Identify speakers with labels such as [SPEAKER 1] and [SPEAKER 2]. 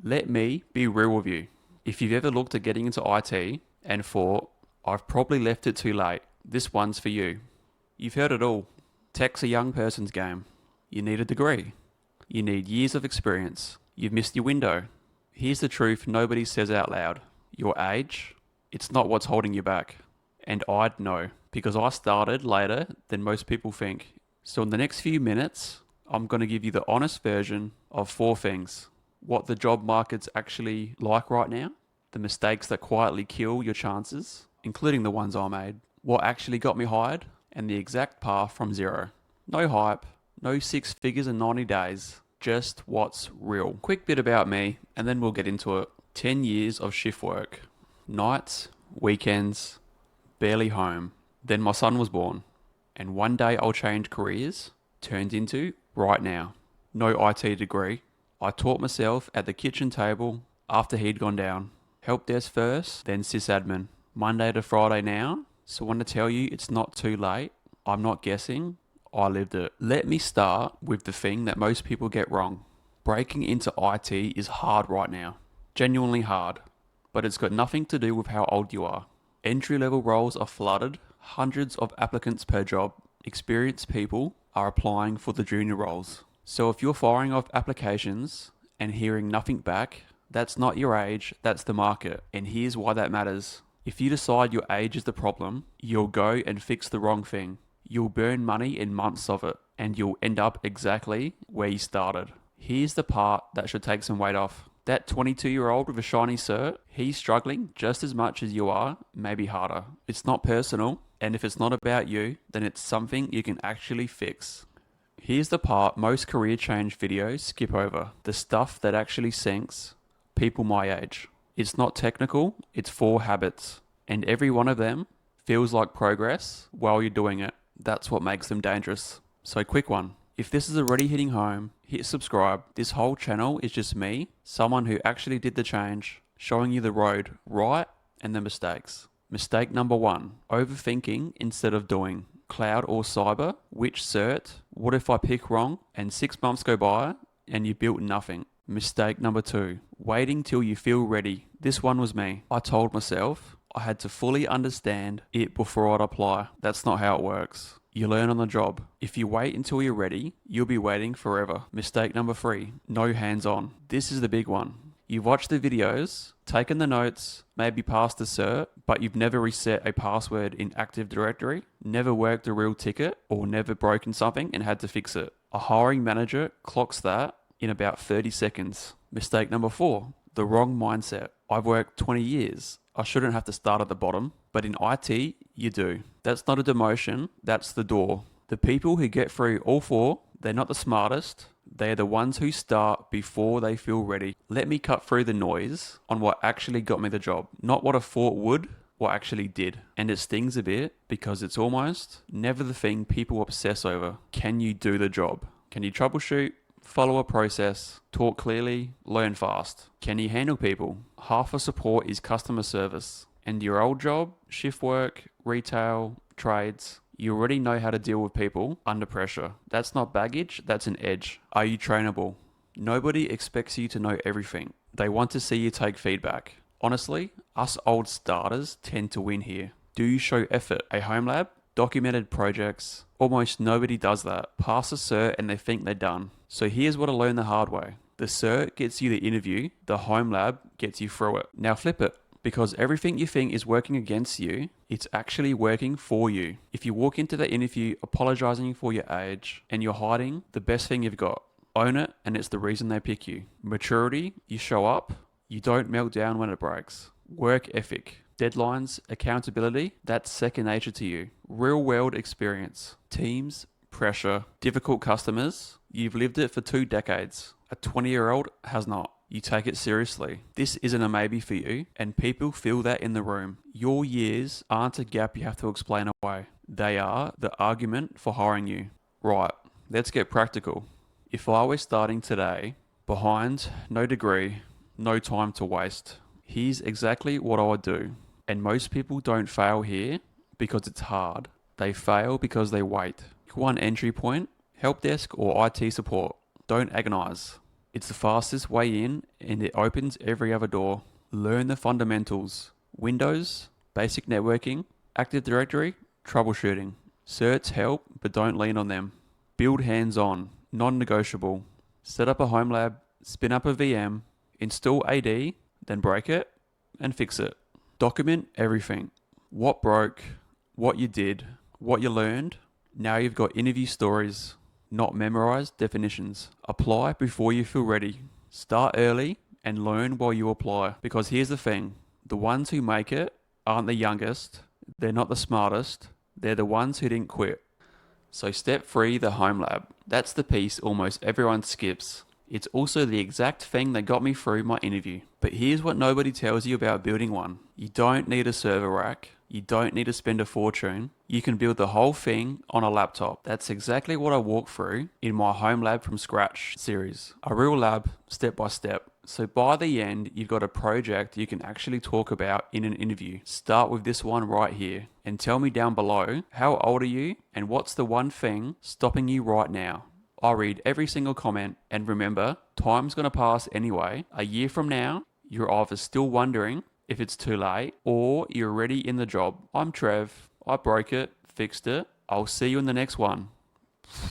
[SPEAKER 1] Let me be real with you. If you've ever looked at getting into IT and thought, I've probably left it too late, this one's for you. You've heard it all. Tech's a young person's game. You need a degree. You need years of experience. You've missed your window. Here's the truth nobody says out loud. Your age, it's not what's holding you back. And I'd know, because I started later than most people think. So in the next few minutes, I'm going to give you the honest version of 4 things. What the job market's actually like right now, the mistakes that quietly kill your chances, including the ones I made, what actually got me hired, and the exact path from zero. No hype, no 6 figures in 90 days, just what's real. Quick bit about me, and then we'll get into it. 10 years of shift work. Nights, weekends, barely home. Then my son was born. And one day I'll change careers, turned into right now. No IT degree. I taught myself at the kitchen table after he'd gone down. Help desk first, then sysadmin. Monday to Friday now. So I want to tell you it's not too late. I'm not guessing. I lived it. Let me start with the thing that most people get wrong. Breaking into IT is hard right now. Genuinely hard. But it's got nothing to do with how old you are. Entry-level roles are flooded. Hundreds of applicants per job. Experienced people are applying for the junior roles. So if you're firing off applications and hearing nothing back, that's not your age, that's the market. And here's why that matters. If you decide your age is the problem, you'll go and fix the wrong thing. You'll burn money in months of it, and you'll end up exactly where you started. Here's the part that should take some weight off. That 22-year-old with a shiny cert, he's struggling just as much as you are, maybe harder. It's not personal, and if it's not about you, then it's something you can actually fix. Here's the part most career change videos skip over. The stuff that actually sinks people my age. It's not technical, it's 4 habits. And every one of them feels like progress while you're doing it. That's what makes them dangerous. So quick one. If this is already hitting home, hit subscribe. This whole channel is just me, someone who actually did the change, showing you the road right and the mistakes. Mistake number 1, overthinking instead of doing. Cloud or cyber, which cert, what if I pick wrong, and 6 months go by and you built nothing. Mistake number 2, waiting till you feel ready. This one was me. I told myself I had to fully understand it before I'd apply. That's not how it works. You learn on the job. If you wait until you're ready, you'll be waiting forever. Mistake number 3, no hands-on. This is the big one. You've watched the videos, taken the notes, maybe passed the cert, but you've never reset a password in Active Directory, never worked a real ticket, or never broken something and had to fix it. A hiring manager clocks that in about 30 seconds. Mistake number 4, the wrong mindset. I've worked 20 years. I shouldn't have to start at the bottom, but in IT, you do. That's not a demotion, that's the door. The people who get through all 4, they're not the smartest. They're the ones who start before they feel ready. Let me cut through the noise on what actually got me the job. Not what I thought would, what actually did. And it stings a bit because it's almost never the thing people obsess over. Can you do the job? Can you troubleshoot? Follow a process, talk clearly, learn fast. Can you handle people? Half of support is customer service. And your old job, shift work, retail, trades, you already know how to deal with people under pressure. That's not baggage, that's an edge. Are you trainable? Nobody expects you to know everything. They want to see you take feedback. Honestly, us old starters tend to win here. Do you show effort? A homelab? Documented projects? Almost nobody does that. Pass a cert and they think they're done. So here's what I learned the hard way. The cert gets you the interview, the homelab gets you through it. Now flip it. Because everything you think is working against you, it's actually working for you. If you walk into the interview apologizing for your age and you're hiding the best thing you've got, own it and it's the reason they pick you. Maturity, you show up, you don't melt down when it breaks. Work ethic, deadlines, accountability, that's second nature to you. Real world experience, teams, pressure, difficult customers, you've lived it for 2 decades. A 20-year-old has not. You take it seriously. This isn't a maybe for you, and people feel that in the room. Your years aren't a gap you have to explain away. They are the argument for hiring you. Right, let's get practical. If I was starting today, behind, no degree, no time to waste, here's exactly what I would do. And most people don't fail here because it's hard. They fail because they wait. One entry point, help desk or IT support. Don't agonize. It's the fastest way in and it opens every other door. Learn the fundamentals. Windows, basic networking, Active Directory, troubleshooting. Certs help, but don't lean on them. Build hands-on, non-negotiable. Set up a home lab, spin up a VM, install AD, then break it, and fix it. Document everything. What broke, what you did, what you learned. Now you've got interview stories, not memorized definitions. Apply before you feel ready. Start early and learn while you apply. Because here's the thing, the ones who make it aren't the youngest, they're not the smartest, they're the ones who didn't quit. So step 3, the home lab. That's the piece almost everyone skips. It's also the exact thing that got me through my interview. But here's what nobody tells you about building one. You don't need a server rack. You don't need to spend a fortune. You can build the whole thing on a laptop. That's exactly what I walk through in my home lab from scratch series. A real lab, step by step. So by the end, you've got a project you can actually talk about in an interview. Start with this one right here and tell me down below, how old are you and what's the one thing stopping you right now? I'll read every single comment, and remember, time's gonna pass anyway. A year from now, you're either still wondering if it's too late or you're already in the job. I'm Trev. I broke it, fixed it. I'll see you in the next one.